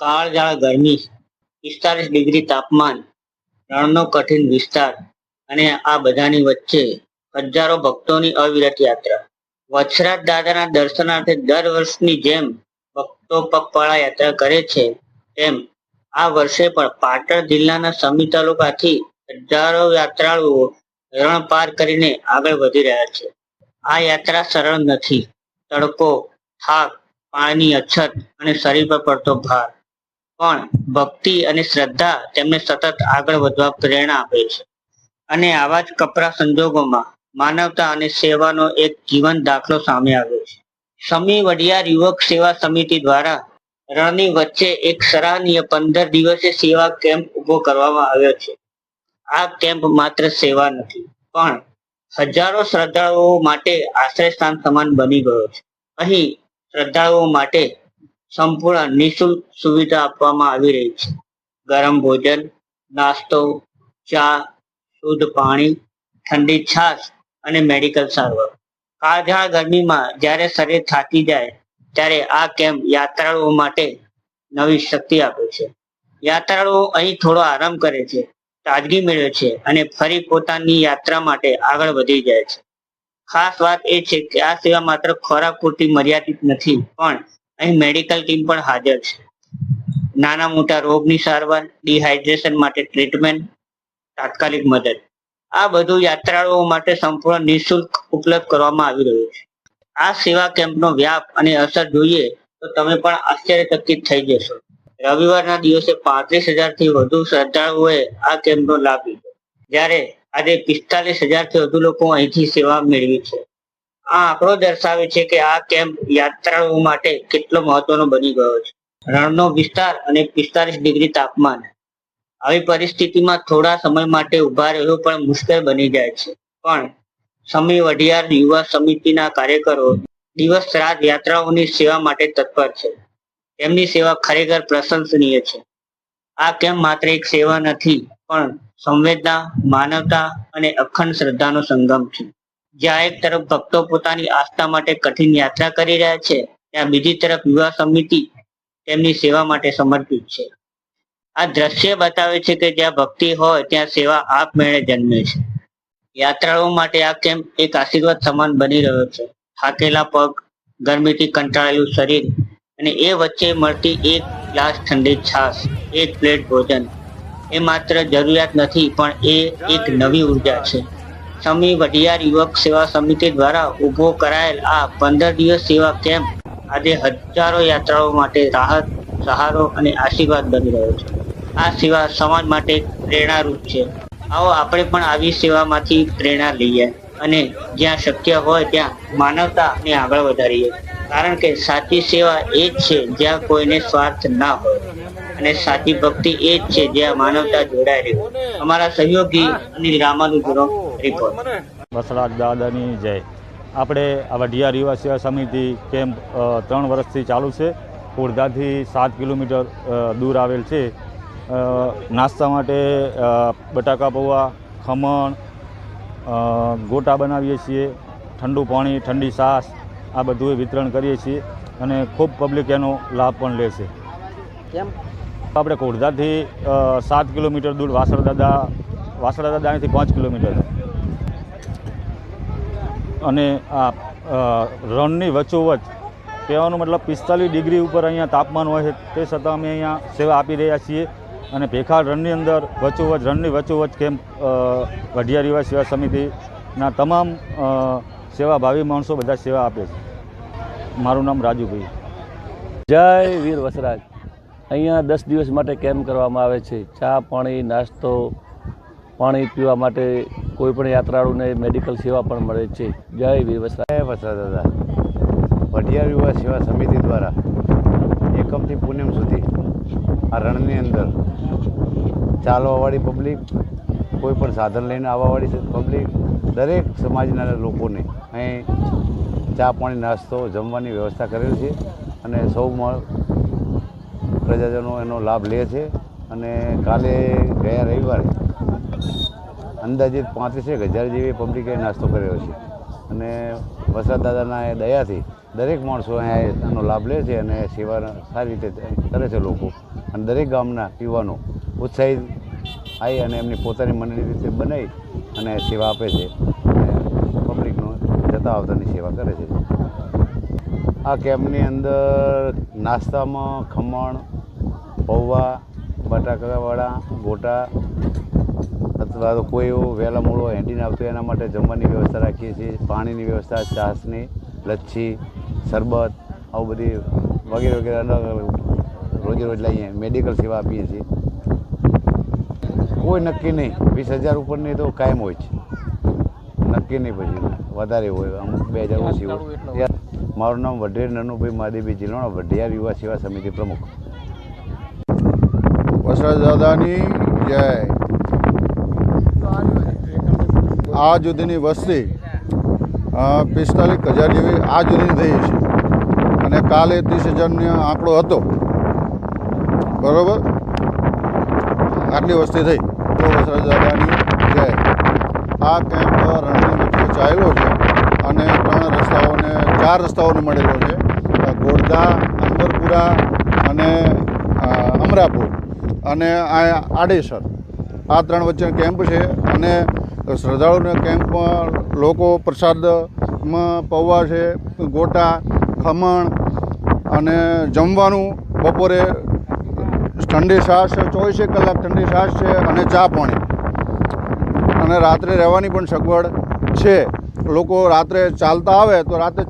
કાળઝાળ ગરમી, 45 ડિગ્રી તાપમાન, રણનો કઠિન વિસ્તાર અને આ બધાની વચ્ચે હજારો ભક્તોની અવિરત યાત્રા. વછરાજ દાદાના દર્શનાર્થે દર વર્ષની જેમ ભક્તો પગપાળા યાત્રા કરે છે, તેમ આ વર્ષે પણ પાટણ જિલ્લાના સમી તાલુકાથી હજારો યાત્રાળુઓ રણ પાર કરીને આગળ વધી રહ્યા છે. આ યાત્રા સરળ નથી. તડકો, થાક, પાણીની અછત અને શરીર પર પડતો ભાર, પણ ભક્તિ અને શ્રદ્ધા તેમને સતત આગળ વધવા પ્રેરણા આપે છે. અને આવા જ કપરા સંજોગોમાં માનવતા અને સેવાનો એક જીવંત દાખલો સામે આવ્યો છે. સમી વડિયાર યુવક સેવા સમિતિ દ્વારા રણની વચ્ચે એક સરાહનીય 15 દિવસીય સેવા કેમ્પ ઉભો કરવામાં આવ્યો છે. આ કેમ્પ માત્ર સેવા નથી, પણ હજારો શ્રદ્ધાળુઓ માટે આશ્રયસ્થાન સમાન બની ગયો છે. અહીં શ્રદ્ધાળુઓ માટે સંપૂર્ણ નિઃશુલ્ક સુવિધા આપવામાં આવી રહી છે. ગરમ ભોજન, નાસ્તો, ચા, શુદ્ધ પાણી, ઠંડી છાશ અને મેડિકલ સારવાર. કાળઝાળ ગરમીમાં જ્યારે શરીર થાકી જાય, ત્યારે આ કેમ્પ યાત્રાળુઓ માટે નવી શક્તિ આપે છે. યાત્રાળુઓ અહીં થોડો આરામ કરે છે, તાજગી મેળવે છે અને ફરી પોતાની યાત્રા માટે આગળ વધી જાય છે. ખાસ વાત એ છે કે આ સેવા માત્ર ખોરાક પૂરતી મર્યાદિત નથી, પણ અહીં મેડિકલ ટીમ પણ હાજર છે. નાના મોટા રોગની સારવાર, ડિહાઇડ્રેશન માટે ટ્રીટમેન્ટ, તાત્કાલિક મદદ, આ બધું યાત્રાળુઓ માટે સંપૂર્ણ નિઃશુલ્ક ઉપલબ્ધ કરવામાં આવી રહ્યું છે. આ સેવા કેમ્પનો વ્યાપ અને અસર જોઈએ તો તમે પણ આશ્ચર્યચકિત થઈ જશો. રવિવારના દિવસે 35,000થી વધુ શ્રદ્ધાળુઓએ આ કેમ્પનો લાભ લીધો, જ્યારે આજે 45,000થી વધુ લોકો અહીંથી સેવા મેળવી છે. આ આંકડો દર્શાવે છે કે આ કેમ્પ યાત્રાળુઓ માટે કેટલો મહત્વનો બની ગયો છે. રણનો વિસ્તાર અને 45 ડિગ્રી તાપમાન, આવી પરિસ્થિતિમાં થોડા સમય માટે ઊભા રહેવું પણ મુશ્કેલ બની જાય છે. પણ સમી વઢિયાર યુવા સમિતિના કાર્યકરો દિવસ રાત યાત્રાઓની સેવા માટે તત્પર છે. તેમની સેવા ખરેખર પ્રશંસનીય છે. આ કેમ્પ માત્ર એક સેવા નથી, પણ સંવેદના, માનવતા અને અખંડ શ્રદ્ધાનો સંગમ છે. જ્યાં એક તરફ ભક્તો પોતાની આસ્થા માટે કઠિન યાત્રા કરી રહ્યા છે, ત્યાં બીજી તરફ યુવા સમિતિ તેમની સેવા માટે સમર્પિત છે. આ દ્રશ્ય બતાવે છે કે જ્યાં ભક્તિ હોય ત્યાં સેવા આપમેળે જન્મે છે. યાત્રાળુઓ માટે આ કેમ્પ એક આશીર્વાદ સમાન બની રહ્યો છે. થાકેલા પગ, ગરમીથી કંટાળેલું શરીર અને એ વચ્ચે મળતી એક ગ્લાસ ઠંડી છાશ, એક પ્લેટ ભોજન, એ માત્ર જરૂરિયાત નથી, પણ એ એક નવી ઉર્જા છે. સમી વઢિયાર યુવક સેવા સમિતિ દ્વારા ઊભો કરાયેલ આ 15 દિવસ સેવા કેમ્પ આજે હજારો યાત્રાળુઓ માટે રાહત, સહારો અને આશીર્વાદ બની રહ્યો છે. આ સેવા સમાજ માટે પ્રેરણારૂપ છે. આવો આપણે પણ આવી સેવામાંથી પ્રેરણા લઈએ અને જ્યાં શક્ય હોય ત્યાં માનવતાને આગળ વધારીએ. કારણ કે સાચી સેવા એ જ છે જ્યાં કોઈને સ્વાર્થ ના હોય, અને સાચી ભક્તિ એ જ છે જ્યાં માનવતા જોડાયેલી હોય. અમારા સહયોગી અનિલ રામાનુજનો રિપોર્ટ. વછરાજ દાદાની જય. આપણે આ વઢિયાર યુવા સેવા સમિતિ કેમ્પ 3 વર્ષથી ચાલુ છે. ખોરધાથી 7 કિલોમીટર દૂર આવેલ છે. નાસ્તા માટે બટાકા પૌવા, ખમણ, ગોટા બનાવીએ છીએ, ઠંડુ પાણી, ઠંડી છાશ, આ બધું વિતરણ કરીએ છીએ અને ખૂબ પબ્લિક એનો લાભ પણ લે છે. કેમ આપણે ખોરધાથી 7 કિલોમીટર દૂર વાસણા દાદા અહીંથી 5 કિલોમીટર, અને આ રણની વચ્ચોવચ્ચ, કહેવાનો મતલબ 45 ડિગ્રી ઉપર અહીંયા તાપમાન હોય છે, તે છતાં અમે અહીંયા સેવા આપી રહ્યા છીએ. અને ભેખાડ રણની અંદર રણની વચ્ચોવચ્ચ કેમ્પ વઢિયાર યુવા સેવા સમિતિના તમામ સેવાભાવી માણસો બધા સેવા આપે છે. મારું નામ રાજુભાઈ. જય વીર વસરાજ. અહીંયા 10 દિવસ માટે કેમ્પ કરવામાં આવે છે. ચા, પાણી, નાસ્તો, પાણી પીવા માટે કોઈ પણ યાત્રાળુને મેડિકલ સેવા પણ મળે છે. જય વીર વસરાજ. વસરાજ દાદા વઢિયાર યુવા સેવા સમિતિ દ્વારા એકમથી પૂનમ સુધી આ રણની અંદર ચાલવાવાળી પબ્લિક, કોઈ પણ સાધન લઈને આવવાવાળી પબ્લિક, દરેક સમાજના લોકોને અહીં ચા, પાણી, નાસ્તો, જમવાની વ્યવસ્થા કરેલ છે અને સૌ પ્રજાજનો એનો લાભ લે છે. અને કાલે ગયા રવિવારે અંદાજિત 35,000 જેવી પબ્લિકે નાસ્તો કર્યો છે. અને વસરાજ દાદાના એ દયાથી દરેક માણસો અહીંયા આનો લાભ લે છે અને સેવા સારી રીતે કરે છે લોકો. અને દરેક ગામના યુવાનો ઉત્સાહિત આવી અને એમની પોતાની મંડળી રીતે બનાવી અને સેવા આપે છે અને પબ્લિકનો જતા આવતાની સેવા કરે છે. આ કેમ્પની અંદર નાસ્તામાં ખમણ, પૌવા, બટાકાવાળા, ગોટા અથવા તો કોઈ એવું વહેલા મોડો હેંડીને આવતું એના માટે જમવાની વ્યવસ્થા રાખીએ છીએ. પાણીની વ્યવસ્થા, છાશની, લચ્છી, શરબત આવું બધી વગેરે વગેરે અલગ રોજે રોજ લઈએ. મેડિકલ સેવા આપીએ છીએ. કોઈ નક્કી નહીં, 20,000 ઉપરની તો કાયમ હોય છે, નક્કી નહીં, પછી વધારે હોય, અમુક 2,000 ઓછી હોય. મારું નામ વઢેર નનુભાઈ મહાદેવભાઈ જીલોણા, વઢિયાર યુવા સેવા સમિતિ પ્રમુખ. વસરાજ દાદાની જય. આ સુધીની વસ્તી 45,000 જેવી આ સુધીની થઈ છે અને કાલે 30,000નો આંકડો હતો. બરાબર, આટલી વસ્તી થઈ તો વસરાજ દાદાની જય. આ કેમ્પ રણની વચ્ચે ચાલેલો છે અને 4 રસ્તાઓને મળેલો છે, ગોરધા, અંબરપુરા અને અમરાપુર અને આડેસર. આ 3 વચ્ચે કેમ્પ છે અને શ્રદ્ધાળુના કેમ્પમાં લોકો પ્રસાદમાં પૌવા છે, ગોટા, ખમણ અને જમવાનું બપોરે ઠંડી છાશ, 24 કલાક ઠંડી છાશ છે અને ચા પાણી, અને રાત્રે રહેવાની પણ સગવડ છે. લોકો રાત્રે ચાલતા આવે તો રાત્રે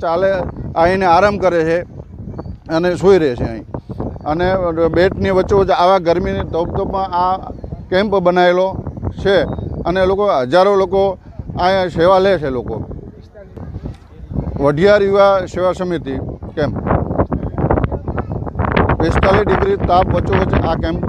આવીને આરામ કરે છે અને સૂઈ રહે છે અહીં. અને બેટની વચ્ચોવચ્ચ આવા ગરમીની ધોપધોપમાં આ કેમ્પ બનાવેલો છે અને હજારો લોકો અહીંયા સેવા લે છે. લોકો વઢિયાર યુવા સેવા સમિતિ કેમ્પ 45 ડિગ્રી તાપ વચ્ચોવચ્ચ આ કેમ્પ